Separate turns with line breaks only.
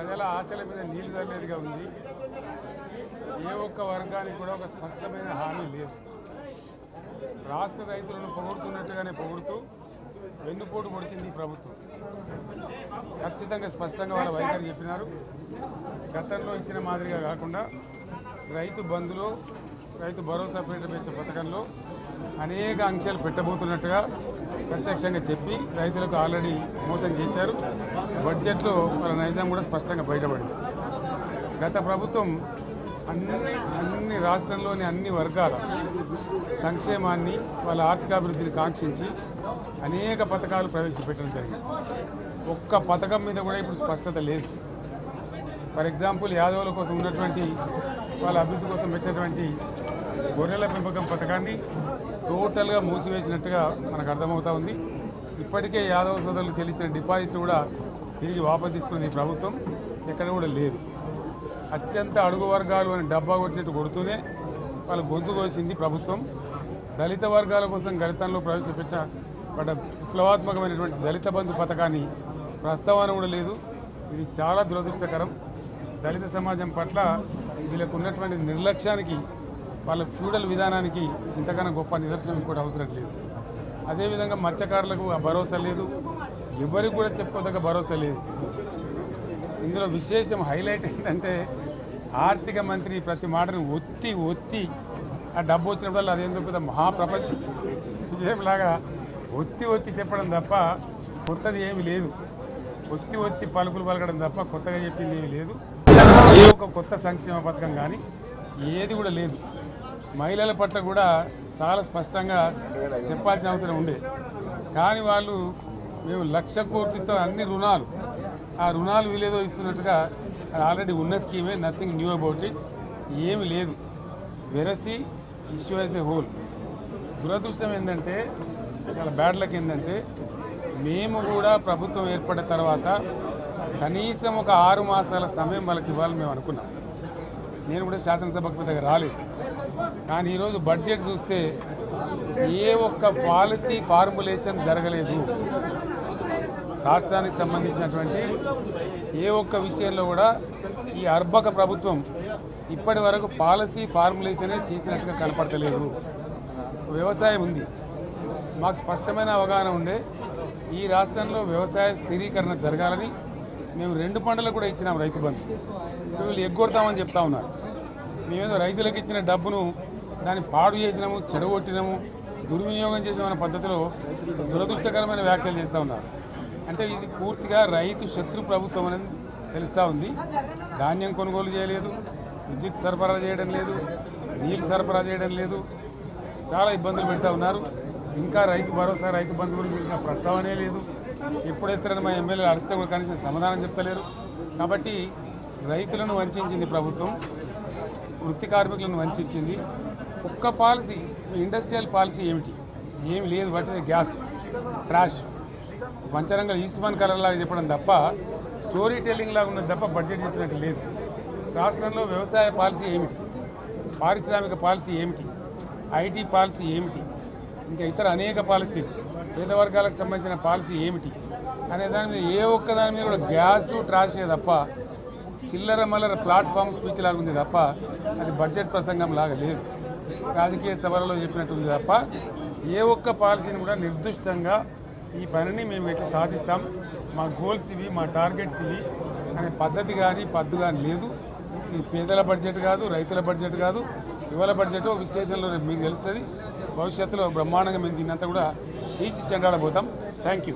ప్రజల ఆశల మీద నీళ్లు చల్లేదిగా ఉంది. ఏ ఒక్క వర్గానికి కూడా ఒక స్పష్టమైన హామీ లేదు. రాష్ట్ర రైతులను పొగుడుతున్నట్టుగానే పొగుడుతూ వెన్నుపోటు పొడిచింది ఈ ప్రభుత్వం. ఖచ్చితంగా స్పష్టంగా వాళ్ళ వైఖరి చెప్పినారు. గతంలో ఇచ్చిన మాదిరిగా కాకుండా రైతు బంధులో, రైతు భరోసా పేట పథకంలో అనేక ఆంక్షలు పెట్టబోతున్నట్టుగా ప్రత్యక్షంగా చెప్పి రైతులకు ఆల్రెడీ మోసం చేశారు. బడ్జెట్లో వాళ్ళ నైజాం కూడా స్పష్టంగా బయటపడింది. గత ప్రభుత్వం అన్ని రాష్ట్రంలోని అన్ని వర్గాల సంక్షేమాన్ని, వాళ్ళ ఆర్థికాభివృద్ధిని కాంక్షించి అనేక పథకాలు ప్రవేశపెట్టడం జరిగింది. ఒక్క పథకం మీద కూడా ఇప్పుడు స్పష్టత లేదు. ఫర్ ఎగ్జాంపుల్, యాదవుల కోసం ఉన్నటువంటి వాళ్ళ అభివృద్ధి కోసం పెట్టినటువంటి గొర్రెల పెంపకం పథకాన్ని టోటల్గా మూసివేసినట్టుగా మనకు అర్థమవుతా ఉంది. ఇప్పటికే యాదవ సోదరులు చెల్లించిన డిపాజిట్ కూడా తిరిగి వాపసు తీసుకునే ప్రభుత్వం ఎక్కడ కూడా లేదు. అత్యంత అడుగు వర్గాలు అని డబ్బా కొట్టినట్టు కొడుతూనే వాళ్ళ గొంతు కోసింది ప్రభుత్వం. దళిత వర్గాల కోసం గళితంలో ప్రవేశపెట్టబడ్డ విప్లవాత్మకమైనటువంటి దళిత బంధు పథకాన్ని ప్రస్తావన కూడా లేదు. ఇది చాలా దురదృష్టకరం. దళిత సమాజం పట్ల వీళ్ళకు ఉన్నటువంటి నిర్లక్ష్యానికి, వాళ్ళ ఫ్యూడల్ విధానానికి ఇంతకన్నా గొప్ప నిదర్శనం ఇంకోటి అవసరం లేదు. అదేవిధంగా మత్స్యకారులకు ఆ భరోసా లేదు. ఎవరికి కూడా చెప్పుకోదగ్గ భరోసా లేదు. ఇందులో విశేషం హైలైట్ ఏంటంటే, ఆర్థిక మంత్రి ప్రతి మాటను ఒత్తి ఆ డబ్బు వచ్చినప్పుడు అదేందో పెద్ద మహాప్రపంచ విజయంలాగా ఒత్తి చెప్పడం తప్ప కొత్తది ఏమీ లేదు. ఒత్తి పలుకులు పలకడం తప్ప కొత్తగా చెప్పింది ఏమీ లేదు. ఏ ఒక్క కొత్త సంక్షేమ పథకం కానీ ఏది కూడా లేదు. మహిళల పట్ల కూడా చాలా స్పష్టంగా చెప్పాల్సిన అవసరం ఉండే. కానీ వాళ్ళు మేము 1,00,000 కోట్లతో అన్ని రుణాలు, ఆ రుణాలు వీలేదో ఇస్తున్నట్టుగా అది ఆల్రెడీ ఉన్న స్కీమే, నథింగ్ న్యూ అబౌట్ ఇట్, ఏమి లేదు. వెరసి ఇష్యూ యాజ్ ఏ హోల్. దురదృష్టం ఏంటంటే, చాలా బ్యాడ్ లక్ ఏంటంటే, మేము కూడా ప్రభుత్వం ఏర్పడిన తర్వాత కనీసం ఒక 6 మాసాల సమయం వాళ్ళకి ఇవ్వాలని మేము అనుకున్నాం. నేను కూడా శాసనసభకు పెద్దగా రాలేదు. కానీ ఈరోజు బడ్జెట్ చూస్తే ఏ ఒక్క పాలసీ ఫార్ములేషన్ జరగలేదు. రాష్ట్రానికి సంబంధించినటువంటి ఏ ఒక్క విషయంలో కూడా ఈ అర్బక ప్రభుత్వం ఇప్పటి వరకు పాలసీ ఫార్ములేషనే చేసినట్టుగా కనపడతలేదు. వ్యవసాయం ఉంది, మాకు స్పష్టమైన అవగాహన ఉండే ఈ రాష్ట్రంలో వ్యవసాయ స్థిరీకరణ జరగాలని మేము 2 పంటలకు కూడా ఇచ్చినాం రైతు బంధు. వీళ్ళు ఎగ్గొడతామని చెప్తా ఉన్నారు. మేమేదో రైతులకు ఇచ్చిన డబ్బును దాన్ని పాడు చేసినాము, చెడగొట్టినాము, దుర్వినియోగం చేసామన్న పద్ధతిలో దురదృష్టకరమైన వ్యాఖ్యలు చేస్తూ ఉన్నారు. అంటే ఇది పూర్తిగా రైతు శత్రు ప్రభుత్వం అనేది తెలుస్తూ ఉంది. ధాన్యం కొనుగోలు చేయలేదు, విద్యుత్ సరఫరా చేయడం లేదు, నీళ్లు సరఫరా చేయడం లేదు, చాలా ఇబ్బందులు పెడతా ఉన్నారు. ఇంకా రైతు భరోసా, రైతు బంధు గురించి ఇంకా ప్రస్తావనే లేదు. ఎప్పుడేస్తారని మా ఎమ్మెల్యేలు అడిస్తే కూడా కనీసం సమాధానం చెప్తలేరు. కాబట్టి రైతులను వంచింది ప్రభుత్వం, వృత్తి కార్మికులను వంచింది. ఒక్క పాలసీ, ఇండస్ట్రియల్ పాలసీ ఏమిటి? ఏమి లేదు. బట్టి గ్యాస్ ట్రాష్ పంచరంగం ఈస్మాన్ కలర్ లాగా చెప్పడం తప్ప, స్టోరీ టెల్లింగ్ లాగా ఉన్నది తప్ప బడ్జెట్ చెప్పినట్టు లేదు. రాష్ట్రంలో వ్యవసాయ పాలసీ ఏమిటి? పారిశ్రామిక పాలసీ ఏమిటి? ఐటీ పాలసీ ఏమిటి? ఇంకా ఇతర అనేక పాలసీలు, పేద వర్గాలకు సంబంధించిన పాలసీ ఏమిటి అనే దాని మీద ఏ ఒక్క దాని మీద కూడా గ్యాసు ట్రాషే తప్ప, చిల్లర మల్లర ప్లాట్ఫామ్ స్పీచ్ లాగా ఉంది తప్ప అది బడ్జెట్ ప్రసంగం లాగా లేదు. రాజకీయ సభలలో చెప్పినట్టుంది తప్ప ఏ ఒక్క పాలసీని కూడా నిర్దిష్టంగా ఈ పనిని మేము ఎట్లా సాధిస్తాం, మా గోల్స్ ఇవి, మా టార్గెట్స్ ఇవి అనే పద్ధతి కానీ పద్దు కానీ లేదు. ఇది పేదల బడ్జెట్ కాదు, రైతుల బడ్జెట్ కాదు, యువల బడ్జెట్. విశ్లేషణలో మీకు తెలుస్తుంది. భవిష్యత్తులో బ్రహ్మాండంగా మేము దీన్నంతా కూడా చీల్చి చెండాడబోతాం. Thank you.